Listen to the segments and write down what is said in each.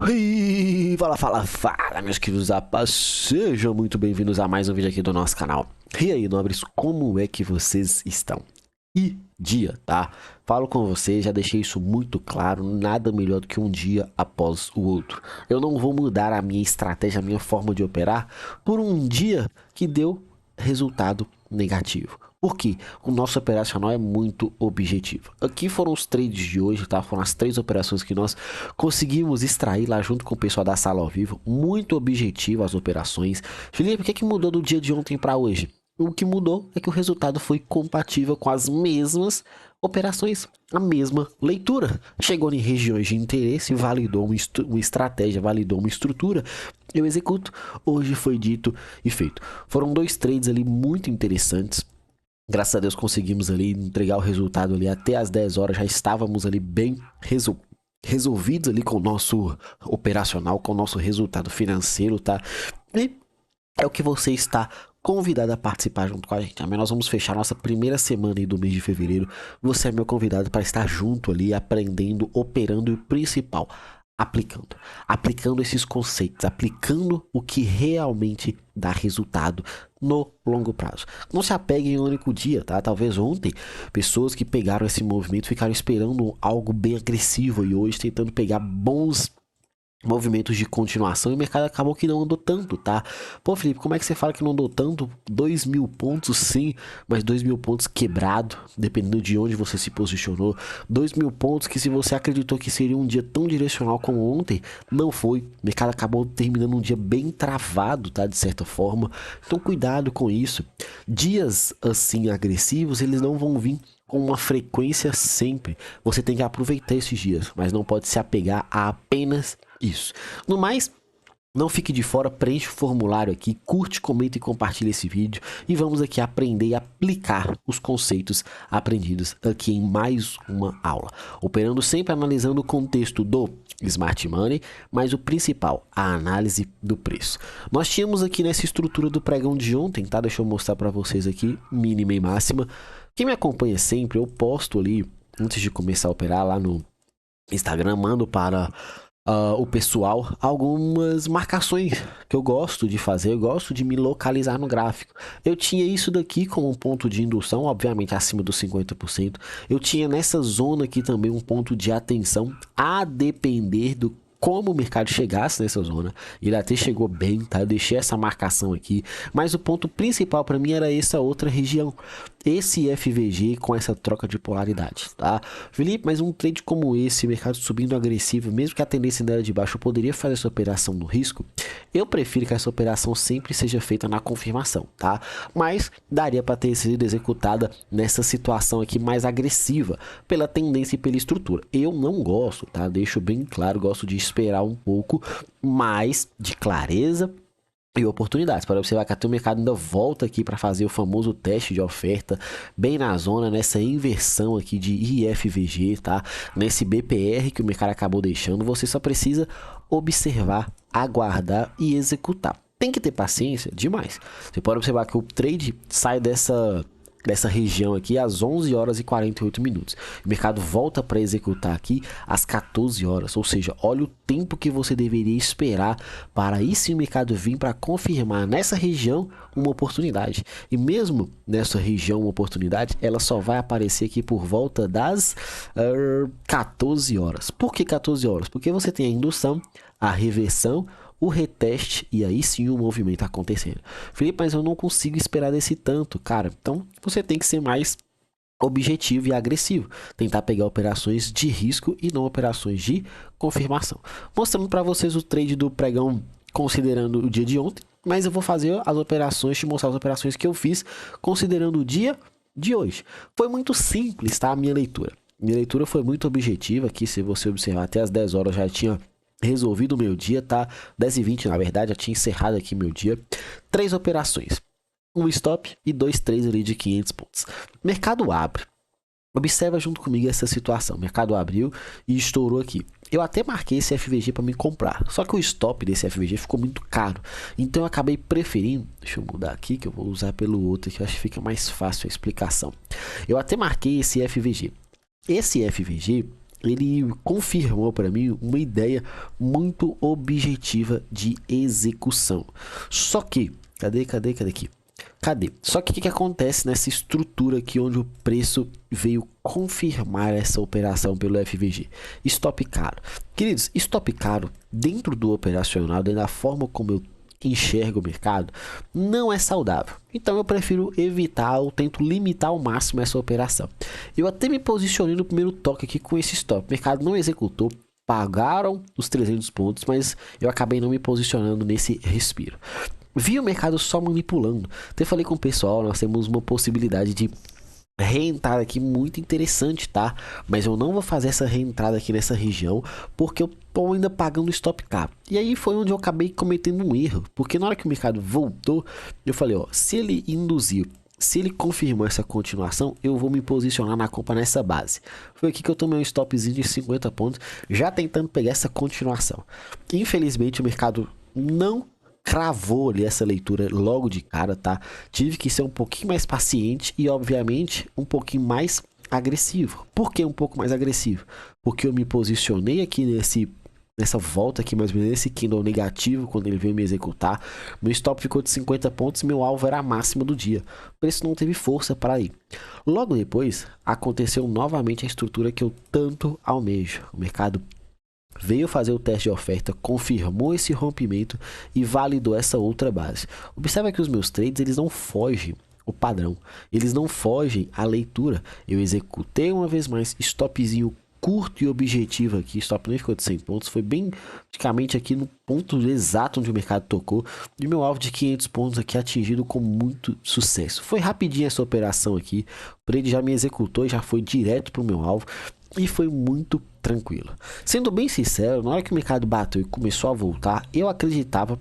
E fala, meus queridos rapazes, sejam muito bem-vindos a mais um vídeo aqui do nosso canal. E aí, nobres, como é que vocês estão? E dia, tá? Falo com vocês, já deixei isso muito claro, nada melhor do que um dia após o outro. Eu não vou mudar a minha estratégia, a minha forma de operar por um dia que deu resultado negativo. Por quê? O nosso operacional é muito objetivo. Aqui foram os trades de hoje, tá? Foram as 3 operações que nós conseguimos extrair lá junto com o pessoal da sala ao vivo. Muito objetivo as operações. Felipe, o que é que mudou do dia de ontem para hoje? O que mudou é que o resultado foi compatível com as mesmas operações, a mesma leitura. Chegou em regiões de interesse, validou uma estratégia, validou uma estrutura. Eu executo. Hoje foi dito e feito. Foram 2 trades ali muito interessantes. Graças a Deus conseguimos ali entregar o resultado ali até as 10 horas, já estávamos ali bem resolvidos ali com o nosso operacional, com o nosso resultado financeiro, tá? E é o que você está convidado a participar junto com a gente. Amanhã nós vamos fechar nossa primeira semana aí do mês de fevereiro. Você é meu convidado para estar junto ali, aprendendo, operando e o principal, aplicando esses conceitos, aplicando o que realmente dá resultado no longo prazo. Não se apegue em um único dia, tá? Talvez ontem pessoas que pegaram esse movimento ficaram esperando algo bem agressivo e hoje tentando pegar bons movimentos de continuação e o mercado acabou que não andou tanto, tá? Pô, Felipe, como é que você fala que não andou tanto? 2.000 pontos sim, mas 2.000 pontos quebrado, dependendo de onde você se posicionou. 2.000 pontos que se você acreditou que seria um dia tão direcional como ontem, não foi. O mercado acabou terminando um dia bem travado, tá? De certa forma. Então cuidado com isso. Dias assim agressivos, eles não vão vir com uma frequência sempre. Você tem que aproveitar esses dias, mas não pode se apegar a apenas isso. No mais, não fique de fora, preenche o formulário aqui, curte, comenta e compartilha esse vídeo e vamos aqui aprender e aplicar os conceitos aprendidos aqui em mais uma aula. Operando sempre analisando o contexto do Smart Money, mas o principal, a análise do preço. Nós tínhamos aqui nessa estrutura do pregão de ontem, tá? Deixa eu mostrar para vocês aqui, mínima e máxima. Quem me acompanha sempre, eu posto ali, antes de começar a operar lá no Instagram, mando para o pessoal algumas marcações que eu gosto de fazer, eu gosto de me localizar no gráfico. Eu tinha isso daqui como um ponto de indução, obviamente acima dos 50%. Eu tinha nessa zona aqui também um ponto de atenção, a depender do como o mercado chegasse nessa zona. Ele até chegou bem, tá? Eu deixei essa marcação aqui, mas o ponto principal para mim era essa outra região, esse FVG com essa troca de polaridade, tá? Felipe, mas um trade como esse, mercado subindo agressivo, mesmo que a tendência ainda era de baixo, eu poderia fazer essa operação no risco? Eu prefiro que essa operação sempre seja feita na confirmação, tá? Mas daria para ter sido executada nessa situação aqui mais agressiva, pela tendência e pela estrutura. Eu não gosto, tá? Deixo bem claro, gosto de esperar um pouco mais de clareza e oportunidades, para observar que até o mercado ainda volta aqui para fazer o famoso teste de oferta, bem na zona, nessa inversão aqui de IFVG, tá? Nesse BPR que o mercado acabou deixando, você só precisa observar, aguardar e executar. Tem que ter paciência demais. Você pode observar que o trade sai dessa região aqui às 11 horas e 48 minutos. O mercado volta para executar aqui às 14 horas, ou seja, olha o tempo que você deveria esperar para aí sim o mercado vir para confirmar nessa região uma oportunidade. E mesmo nessa região uma oportunidade, ela só vai aparecer aqui por volta das 14 horas. Por que 14 horas? Porque você tem a indução, a reversão, o reteste e aí sim o movimento acontecendo. Felipe, mas eu não consigo esperar desse tanto, cara. Então você tem que ser mais objetivo e agressivo, tentar pegar operações de risco e não operações de confirmação. Mostrando para vocês o trade do pregão considerando o dia de ontem, mas eu vou fazer as operações, te mostrar as operações que eu fiz considerando o dia de hoje. Foi muito simples, tá? A minha leitura. Minha leitura foi muito objetiva aqui, se você observar até as 10 horas já tinha resolvido o meu dia, tá? 10h20 na verdade, já tinha encerrado aqui meu dia. 3 operações, um stop e 2 trades ali de 500 pontos. Mercado abre. Observa junto comigo essa situação. O mercado abriu e estourou aqui. Eu até marquei esse FVG para me comprar, só que o stop desse FVG ficou muito caro. Então eu acabei preferindo, deixa eu mudar aqui que eu vou usar pelo outro que eu acho que fica mais fácil a explicação. Eu até marquei esse FVG. Esse FVG ele confirmou para mim uma ideia muito objetiva de execução. Só que, cadê aqui? Só que o que acontece nessa estrutura aqui onde o preço veio confirmar essa operação pelo FVG? Stop caro. Queridos, stop caro dentro do operacional, dentro da forma como eu enxergo o mercado, não é saudável. Então eu prefiro evitar ou tento limitar ao máximo essa operação. Eu até me posicionei no primeiro toque aqui com esse stop. O mercado não executou, pagaram os 300 pontos, mas eu acabei não me posicionando nesse respiro. Vi o mercado só manipulando. Até falei com o pessoal, nós temos uma possibilidade de reentrada aqui muito interessante, tá? Mas eu não vou fazer essa reentrada aqui nessa região, porque eu tô ainda pagando stop caro. E aí foi onde eu acabei cometendo um erro, porque na hora que o mercado voltou, eu falei, ó, se ele induziu, se ele confirmou essa continuação, eu vou me posicionar na compra nessa base. Foi aqui que eu tomei um stopzinho de 50 pontos, já tentando pegar essa continuação. Infelizmente o mercado não cravou ali essa leitura logo de cara, tá? Tive que ser um pouquinho mais paciente e, obviamente, um pouquinho mais agressivo. Por que um pouco mais agressivo? Porque eu me posicionei aqui nessa volta aqui, mais ou menos, nesse candle negativo, quando ele veio me executar. Meu stop ficou de 50 pontos e meu alvo era a máxima do dia. O preço não teve força para ir. Logo depois, aconteceu novamente a estrutura que eu tanto almejo. O mercado veio fazer o teste de oferta, confirmou esse rompimento e validou essa outra base. Observa que os meus trades, eles não fogem o padrão, eles não fogem a leitura. Eu executei uma vez mais, stopzinho curto e objetivo aqui, stop nem ficou de 100 pontos, foi bem praticamente aqui no ponto exato onde o mercado tocou, e meu alvo de 500 pontos aqui atingido com muito sucesso. Foi rapidinho essa operação aqui, o trade já me executou e já foi direto para o meu alvo, e foi muito tranquilo. Sendo bem sincero, na hora que o mercado bateu e começou a voltar, eu acreditava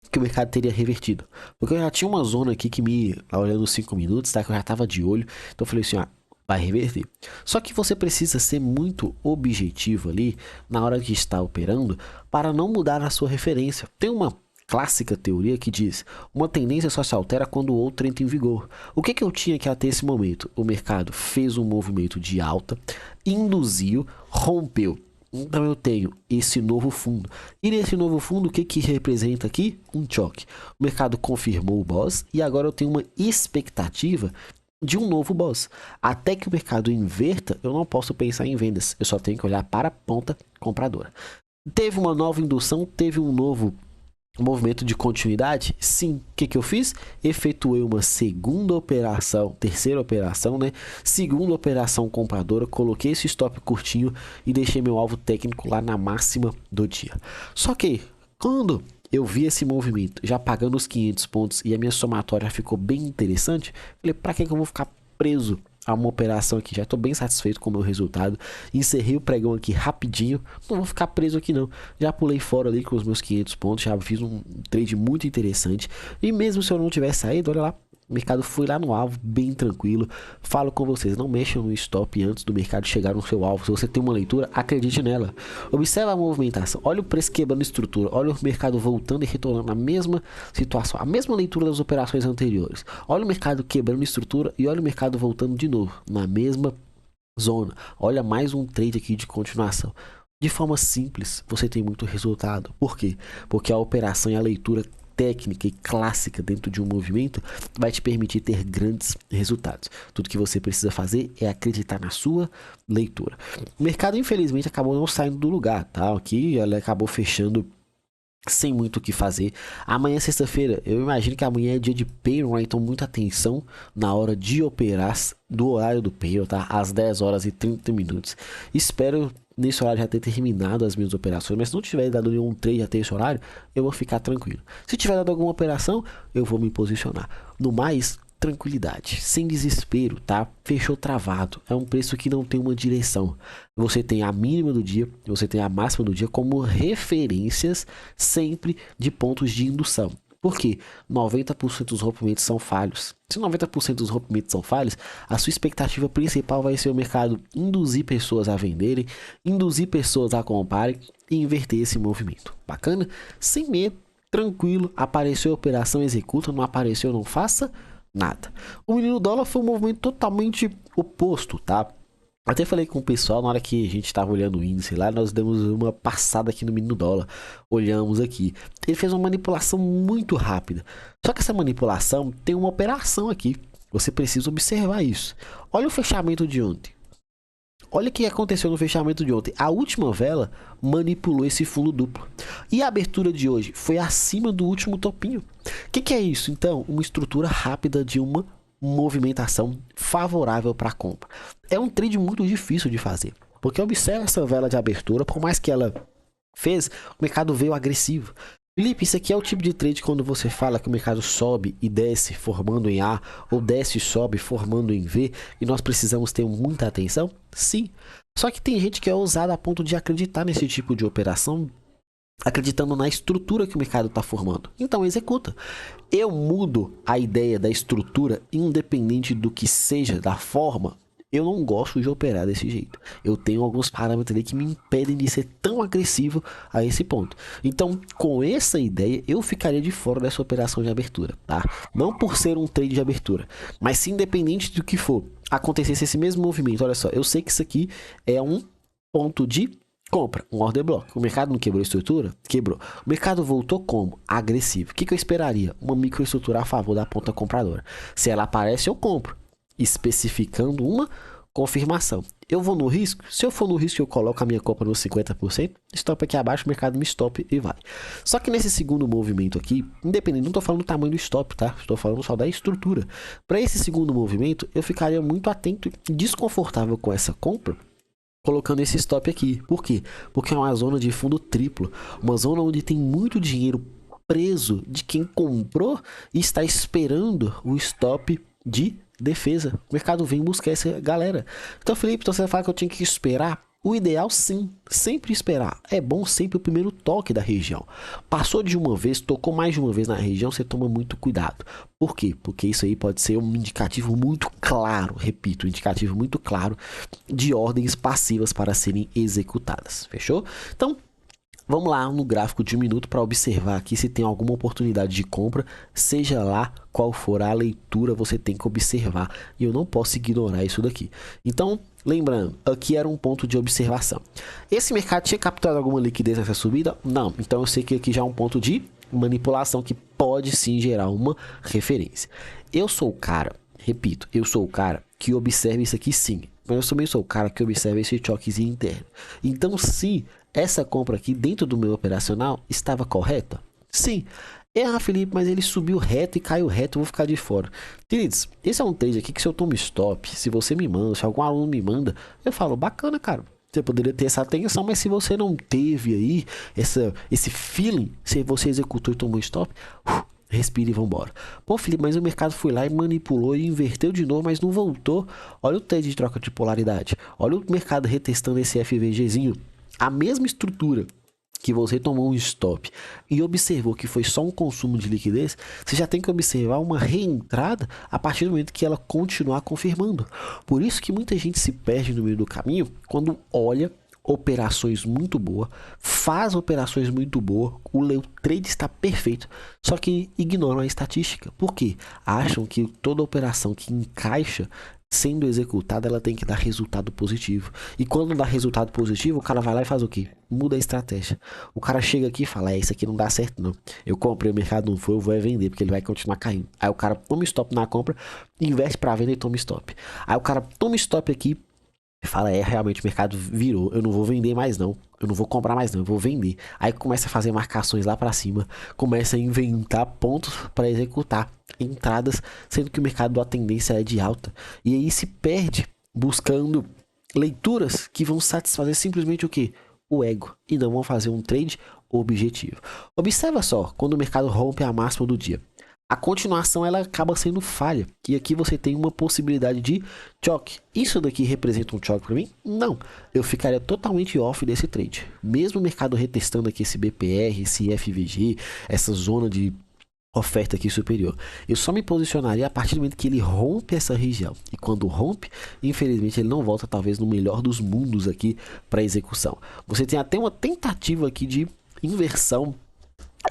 que o mercado teria revertido, porque eu já tinha uma zona aqui que me, olhando os 5 minutos, tá, que eu já tava de olho, então eu falei assim, ó, vai reverter. Só que você precisa ser muito objetivo ali na hora de estar operando para não mudar a sua referência. Tem uma clássica teoria que diz: uma tendência só se altera quando o outro entra em vigor. O que eu tinha que até esse momento? O mercado fez um movimento de alta, induziu, rompeu. Então eu tenho esse novo fundo. E nesse novo fundo, o que representa aqui? Um choque. O mercado confirmou o boss e agora eu tenho uma expectativa de um novo boss. Até que o mercado inverta, eu não posso pensar em vendas. Eu só tenho que olhar para a ponta compradora. Teve uma nova indução, teve um novo movimento de continuidade? Sim. O que eu fiz? Efetuei uma segunda operação, terceira operação, né? Segunda operação compradora, coloquei esse stop curtinho e deixei meu alvo técnico lá na máxima do dia. Só que quando eu vi esse movimento já pagando os 500 pontos e a minha somatória ficou bem interessante, falei, para que eu vou ficar preso a uma operação aqui? Já estou bem satisfeito com o meu resultado, encerrei o pregão aqui rapidinho, não vou ficar preso aqui não, já pulei fora ali com os meus 500 pontos, já fiz um trade muito interessante, e mesmo se eu não tivesse saído, olha lá, o mercado foi lá no alvo, bem tranquilo. Falo com vocês, não mexam no stop antes do mercado chegar no seu alvo. Se você tem uma leitura, acredite nela. Observe a movimentação, olha o preço quebrando estrutura, olha o mercado voltando e retornando na mesma situação, a mesma leitura das operações anteriores. Olha o mercado quebrando estrutura e olha o mercado voltando de novo, na mesma zona. Olha mais um trade aqui de continuação. De forma simples, você tem muito resultado. Por quê? Porque a operação e a leitura técnica e clássica dentro de um movimento vai te permitir ter grandes resultados. Tudo que você precisa fazer é acreditar na sua leitura. O mercado, infelizmente, acabou não saindo do lugar, tá? Aqui ela acabou fechando sem muito o que fazer. Amanhã, sexta-feira, eu imagino que amanhã é dia de payroll, então muita atenção na hora de operar do horário do payroll, tá? Às 10 horas e 30 minutos. Espero nesse horário já ter terminado as minhas operações, mas se não tiver dado nenhum trade até esse horário, eu vou ficar tranquilo. Se tiver dado alguma operação, eu vou me posicionar. No mais, tranquilidade, sem desespero, tá? Fechou travado, é um preço que não tem uma direção. Você tem a mínima do dia, você tem a máxima do dia como referências sempre de pontos de indução. Por quê? 90% dos rompimentos são falhos. Se 90% dos rompimentos são falhos, a sua expectativa principal vai ser o mercado induzir pessoas a venderem, induzir pessoas a comprarem e inverter esse movimento. Bacana? Sem medo, tranquilo, apareceu a operação, executa, não apareceu, não faça nada. O menino dólar foi um movimento totalmente oposto, tá? Até falei com o pessoal na hora que a gente estava olhando o índice lá, nós demos uma passada aqui no mínimo dólar. Olhamos aqui. Ele fez uma manipulação muito rápida. Só que essa manipulação tem uma operação aqui. Você precisa observar isso. Olha o fechamento de ontem. Olha o que aconteceu no fechamento de ontem. A última vela manipulou esse fundo duplo. E a abertura de hoje foi acima do último topinho. O que é isso? Então, uma estrutura rápida de uma movimentação favorável para compra. É um trade muito difícil de fazer. Porque observa essa vela de abertura, por mais que ela fez, o mercado veio agressivo. Felipe, isso aqui é o tipo de trade quando você fala que o mercado sobe e desce formando em A, ou desce e sobe formando em V, e nós precisamos ter muita atenção? Sim. Só que tem gente que é ousada a ponto de acreditar nesse tipo de operação, acreditando na estrutura que o mercado está formando. Então executa. Eu mudo a ideia da estrutura independente do que seja, da forma. Eu não gosto de operar desse jeito. Eu tenho alguns parâmetros ali que me impedem de ser tão agressivo a esse ponto. Então, com essa ideia, eu ficaria de fora dessa operação de abertura, tá? Não por ser um trade de abertura, mas se independente do que for, acontecesse esse mesmo movimento. Olha só, eu sei que isso aqui é um ponto de compra, um order block. O mercado não quebrou a estrutura? Quebrou. O mercado voltou como? Agressivo. O que eu esperaria? Uma microestrutura a favor da ponta compradora. Se ela aparece, eu compro, especificando uma confirmação. Eu vou no risco? Se eu for no risco, eu coloco a minha compra nos 50%, stop aqui abaixo, o mercado me stop e vai. Só que nesse segundo movimento aqui, independente, não estou falando do tamanho do stop, tá? Estou falando só da estrutura. Para esse segundo movimento, eu ficaria muito atento e desconfortável com essa compra, colocando esse stop aqui. Por quê? Porque é uma zona de fundo triplo, uma zona onde tem muito dinheiro preso de quem comprou e está esperando o stop de defesa. O mercado vem buscar essa galera. Então, Felipe, então você fala que eu tinha que esperar? O ideal, sim, sempre esperar. É bom sempre o primeiro toque da região. Passou de uma vez, tocou mais de uma vez na região, você toma muito cuidado. Por quê? Porque isso aí pode ser um indicativo muito claro, repito, um indicativo muito claro de ordens passivas para serem executadas. Fechou? Então, vamos lá no gráfico de 1 minuto para observar aqui se tem alguma oportunidade de compra, seja lá qual for a leitura, você tem que observar e eu não posso ignorar isso daqui. Então, lembrando, aqui era um ponto de observação. Esse mercado tinha capturado alguma liquidez nessa subida? Não. Então eu sei que aqui já é um ponto de manipulação que pode sim gerar uma referência. Eu sou o cara, repito, eu sou o cara que observa isso aqui sim, mas eu também sou o cara que observa esse choquezinho interno. Então, se essa compra aqui dentro do meu operacional estava correta? Sim. Felipe, mas ele subiu reto e caiu reto, eu vou ficar de fora. Queridos, esse é um trade aqui que se eu tomo stop, se você me manda, se algum aluno me manda, eu falo, bacana, cara. Você poderia ter essa atenção, mas se você não teve aí esse feeling, se você executou e tomou stop, respire e vambora. Pô, Felipe, mas o mercado foi lá e manipulou e inverteu de novo, mas não voltou. Olha o trade de troca de polaridade. Olha o mercado retestando esse FVGzinho. A mesma estrutura que você tomou um stop e observou que foi só um consumo de liquidez, você já tem que observar uma reentrada a partir do momento que ela continuar confirmando. Por isso que muita gente se perde no meio do caminho quando olha operações muito boas, faz operações muito boas, o trade está perfeito, só que ignoram a estatística. Por quê? Acham que toda operação que encaixa sendo executada, ela tem que dar resultado positivo. E quando dá resultado positivo, o cara vai lá e faz o quê? Muda a estratégia. O cara chega aqui e fala, isso aqui não dá certo não. Eu comprei, o mercado não foi, eu vou vender, porque ele vai continuar caindo. Aí o cara toma stop na compra, investe para venda e toma stop. Aí o cara toma stop aqui, fala, realmente o mercado virou, eu não vou vender mais não, eu não vou comprar mais não, eu vou vender. Aí começa a fazer marcações lá para cima, começa a inventar pontos para executar entradas, sendo que o mercado a tendência é de alta. E aí se perde buscando leituras que vão satisfazer simplesmente o que? O ego, e não vão fazer um trade objetivo. Observa só, quando o mercado rompe a máxima do dia, a continuação ela acaba sendo falha. E aqui você tem uma possibilidade de choque. Isso daqui representa um choque para mim? Não. Eu ficaria totalmente off desse trade. Mesmo o mercado retestando aqui esse BPR, esse FVG, essa zona de oferta aqui superior, eu só me posicionaria a partir do momento que ele rompe essa região. E quando rompe, infelizmente ele não volta talvez no melhor dos mundos aqui para execução. Você tem até uma tentativa aqui de inversão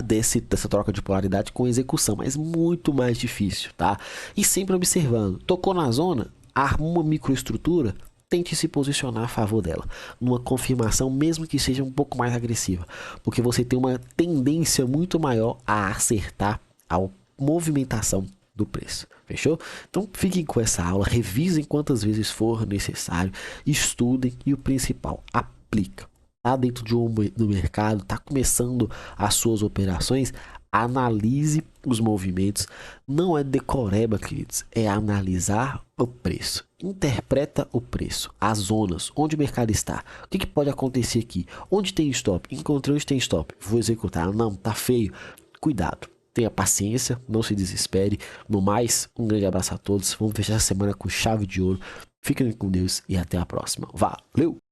dessa troca de polaridade com execução, mas muito mais difícil, tá? E sempre observando, tocou na zona, arma uma microestrutura, tente se posicionar a favor dela, numa confirmação mesmo que seja um pouco mais agressiva, porque você tem uma tendência muito maior a acertar a movimentação do preço, fechou? Então fiquem com essa aula, revisem quantas vezes for necessário, estudem e o principal, aplica. Tá dentro do mercado, tá começando as suas operações, analise os movimentos, não é decoreba, queridos, é analisar o preço, interpreta o preço, as zonas, onde o mercado está, o que pode acontecer aqui, onde tem stop, encontrei onde tem stop, vou executar, não, tá feio, cuidado. Tenha paciência, não se desespere. No mais, um grande abraço a todos. Vamos fechar a semana com chave de ouro. Fiquem com Deus e até a próxima. Valeu!